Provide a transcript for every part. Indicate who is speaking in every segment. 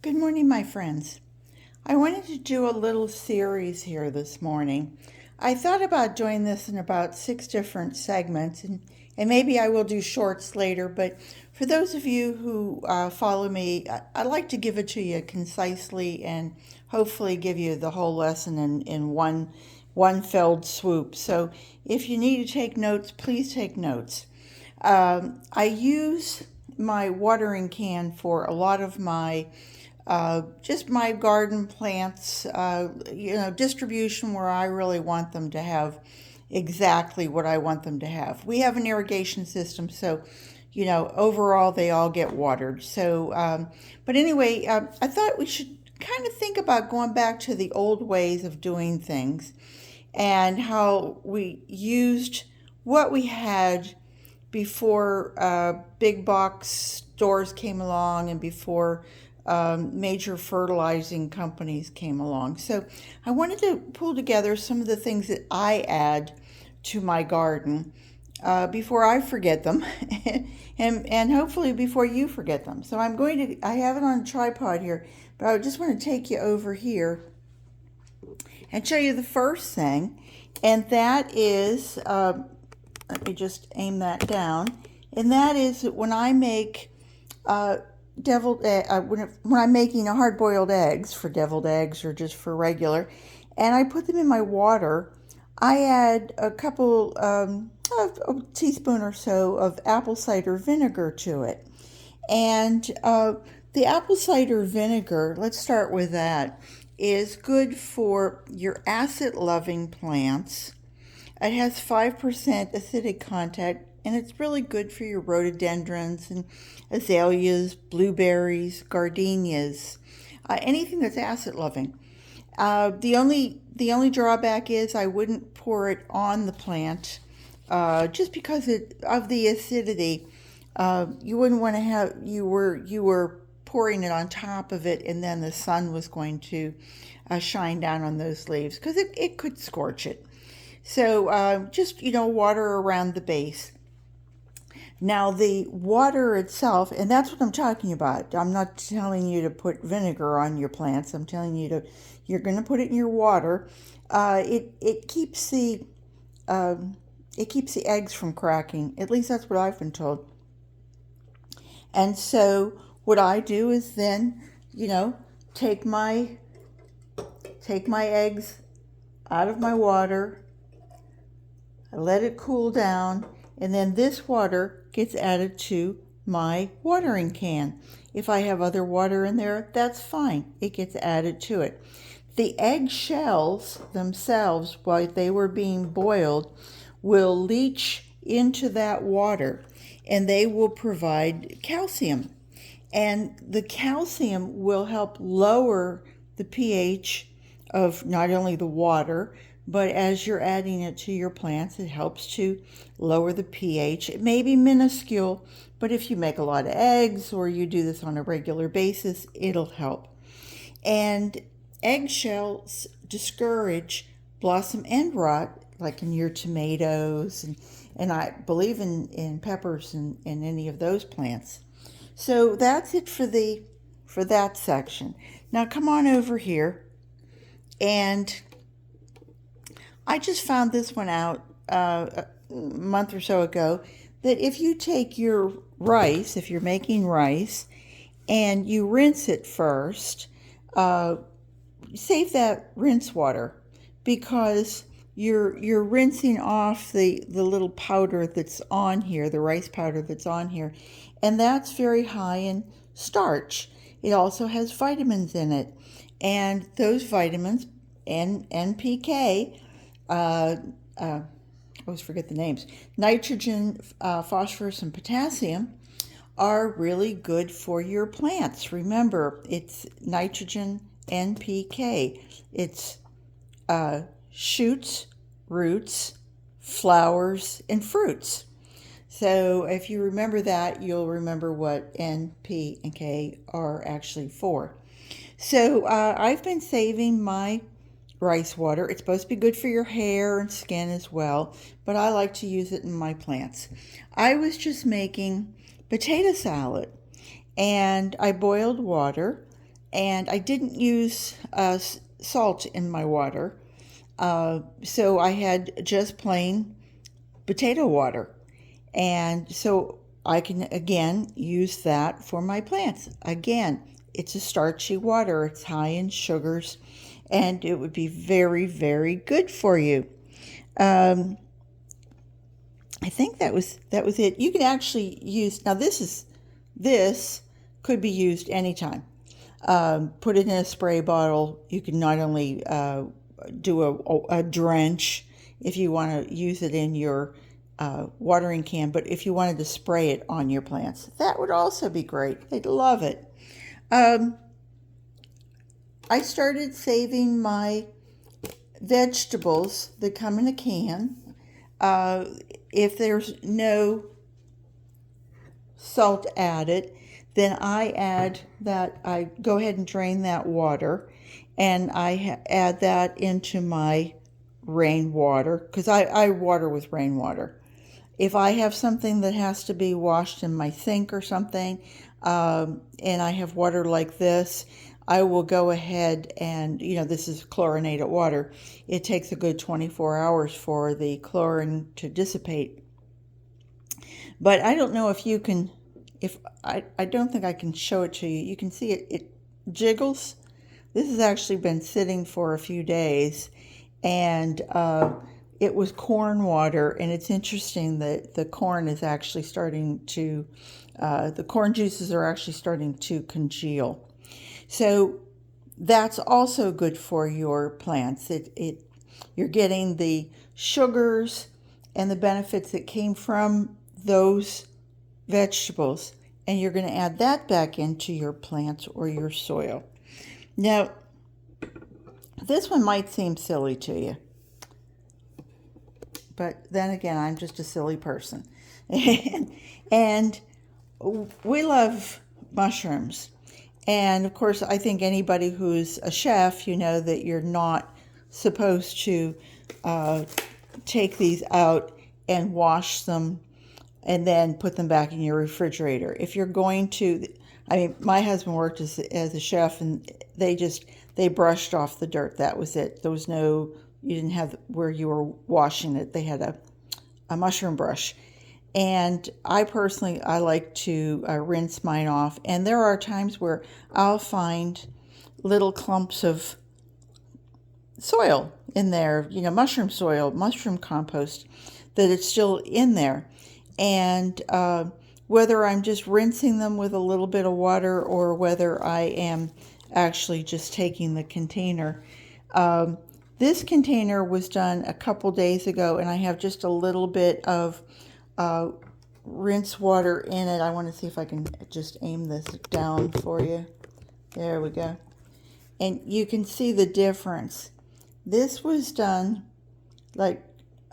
Speaker 1: Good morning, my friends. I wanted to do a little series here this morning. I thought about doing this in about 6 different segments, and maybe I will do shorts later, but for those of you who follow me, I'd like to give it to you concisely and hopefully give you the whole lesson in one felled swoop. So if you need to take notes, please take notes. I use my watering can for a lot of my just my garden plants, distribution where I really want them to have exactly what I want them to have. We have an irrigation system, so overall they all get watered. But anyway, I thought we should kind of think about going back to the old ways of doing things and how we used what we had before big box stores came along and before major fertilizing companies came along. So I wanted to pull together some of the things that I add to my garden before I forget them and hopefully before you forget them. So I have it on a tripod here, but I just want to take you over here and show you the first thing, and that is, let me just aim that down, and that is that when I make when I'm making a hard-boiled eggs for deviled eggs or just for regular, and I put them in my water, I add a teaspoon or so of apple cider vinegar to it. And the apple cider vinegar, let's start with that, is good for your acid-loving plants. It has 5% acidic content, and it's really good for your rhododendrons and azaleas, blueberries, gardenias, anything that's acid loving. The only drawback is I wouldn't pour it on the plant just because of the acidity. You wouldn't want to have you were pouring it on top of it, and then the sun was going to shine down on those leaves because it could scorch it. So just water around the base. Now the water itself, and that's what I'm talking about. I'm not telling you to put vinegar on your plants. I'm telling you you're going to put it in your water. It keeps the eggs from cracking. At least that's what I've been told. And so what I do is then, take my eggs out of my water. I let it cool down, and then this water gets added to my watering can. If I have other water in there, that's fine. It gets added to it. The egg shells themselves, while they were being boiled, will leach into that water, and they will provide calcium. And the calcium will help lower the pH of not only the water, but as you're adding it to your plants, it helps to lower the pH. It may be minuscule, but if you make a lot of eggs or you do this on a regular basis, it'll help. And eggshells discourage blossom end rot, like in your tomatoes, and I believe in peppers and any of those plants. So that's it for that section. Now come on over here, and I just found this one out a month or so ago, that if you take your rice, if you're making rice, and you rinse it first, save that rinse water, because you're rinsing off the little powder that's on here, the rice powder that's on here, and that's very high in starch. It also has vitamins in it, and those vitamins, NPK, I always forget the names, nitrogen, phosphorus, and potassium, are really good for your plants. Remember, it's nitrogen, NPK. It's shoots, roots, flowers, and fruits. So if you remember that, you'll remember what N, P, and K are actually for. So I've been saving my rice water. It's supposed to be good for your hair and skin as well, but I like to use it in my plants. I was just making potato salad, and I boiled water, and I didn't use salt in my water. So I had just plain potato water. And so I can again use that for my plants. Again, it's a starchy water, it's high in sugars, and it would be very, very good for you. I think that was it. You can actually use, now this could be used anytime. Put it in a spray bottle. You can not only do a drench if you want to use it in your watering can, but if you wanted to spray it on your plants, that would also be great. They'd love it. I started saving my vegetables that come in a can. If there's no salt added, then I go ahead and drain that water, and I add that into my rainwater, because I water with rainwater. If I have something that has to be washed in my sink or something, and I have water like this, I will go ahead and, this is chlorinated water. It takes a good 24 hours for the chlorine to dissipate. But I don't know if you can, I don't think I can show it to you. You can see it jiggles. This has actually been sitting for a few days, and it was corn water, and it's interesting that the corn is actually starting to, the corn juices are actually starting to congeal. So that's also good for your plants. You're getting the sugars and the benefits that came from those vegetables, and you're going to add that back into your plants or your soil. Now, this one might seem silly to you, but then again, I'm just a silly person. And we love mushrooms. And of course, I think anybody who's a chef, you know that you're not supposed to take these out and wash them and then put them back in your refrigerator. If you're going to, my husband worked as a chef, and they brushed off the dirt. That was it. There was no, you didn't have where you were washing it. They had a mushroom brush. And I personally, I like to rinse mine off. And there are times where I'll find little clumps of soil in there, mushroom soil, mushroom compost, that it's still in there. And whether I'm just rinsing them with a little bit of water or whether I am actually just taking the container. This container was done a couple days ago, and I have just a little bit of rinse water in it. I want to see if I can just aim this down for you. There we go. And you can see the difference. This was done like,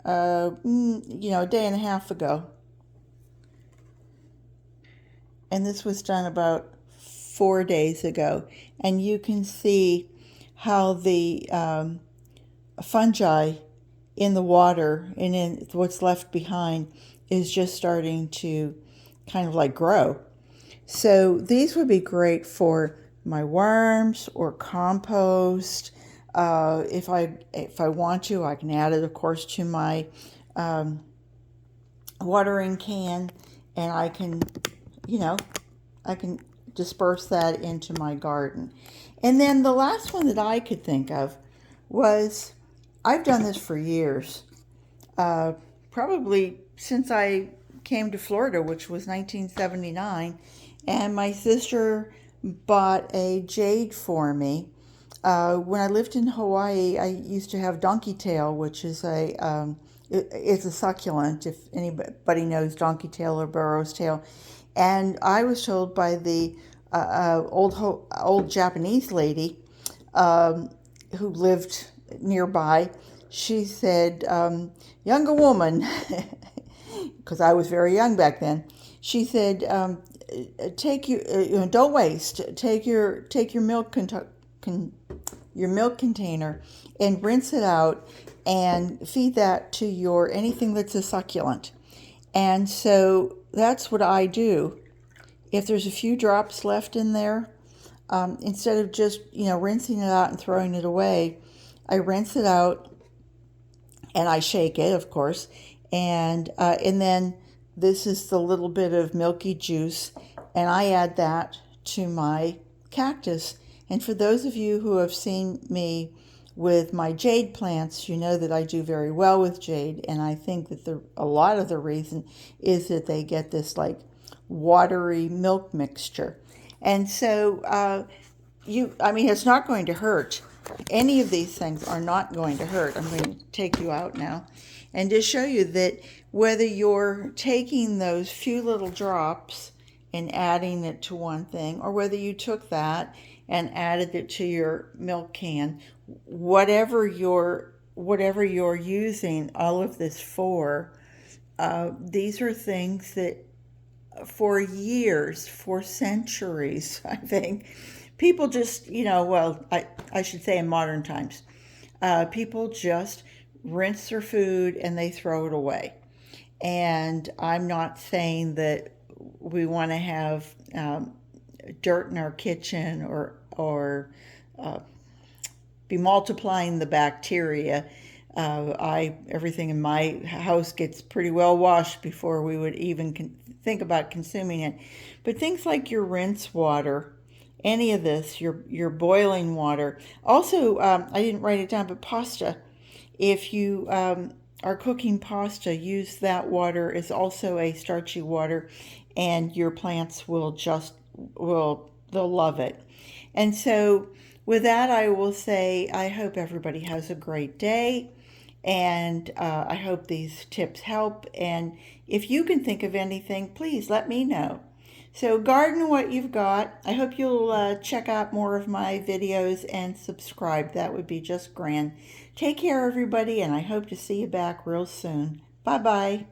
Speaker 1: a day and a half ago. And this was done about 4 days ago. And you can see how the fungi in the water and in what's left behind is just starting to kind of like grow. So these would be great for my worms or compost. If I want to, I can add it, of course, to my watering can, and I can disperse that into my garden. And then the last one that I could think of was, I've done this for years, probably since I came to Florida, which was 1979, and my sister bought a jade for me. When I lived in Hawaii, I used to have donkey tail, which is it's a succulent, if anybody knows donkey tail or burro's tail. And I was told by the old Japanese lady who lived nearby, she said, younger woman, because I was very young back then, she said, don't waste. Take your milk container and rinse it out and feed that to anything that's a succulent. And so that's what I do. If there's a few drops left in there, instead of just, rinsing it out and throwing it away, I rinse it out and I shake it, of course. And then this is the little bit of milky juice, and I add that to my cactus. And for those of you who have seen me with my jade plants, you know that I do very well with jade, and I think that a lot of the reason is that they get this like watery milk mixture. And so it's not going to hurt. Any of these things are not going to hurt. I'm going to take you out now and just show you that whether you're taking those few little drops and adding it to one thing, or whether you took that and added it to your milk can, whatever you're using all of this for, these are things that for years, for centuries, I think, people just, I should say in modern times, people just rinse their food and they throw it away. And I'm not saying that we want to have dirt in our kitchen or be multiplying the bacteria. Everything in my house gets pretty well washed before we would even think about consuming it. But things like your rinse water, any of this, your boiling water. Also, I didn't write it down, but pasta. If you are cooking pasta, use that water as also a starchy water, and your plants they'll love it. And so with that, I will say I hope everybody has a great day, and I hope these tips help. And if you can think of anything, please let me know. So garden what you've got. I hope you'll check out more of my videos and subscribe. That would be just grand. Take care, everybody, and I hope to see you back real soon. Bye-bye.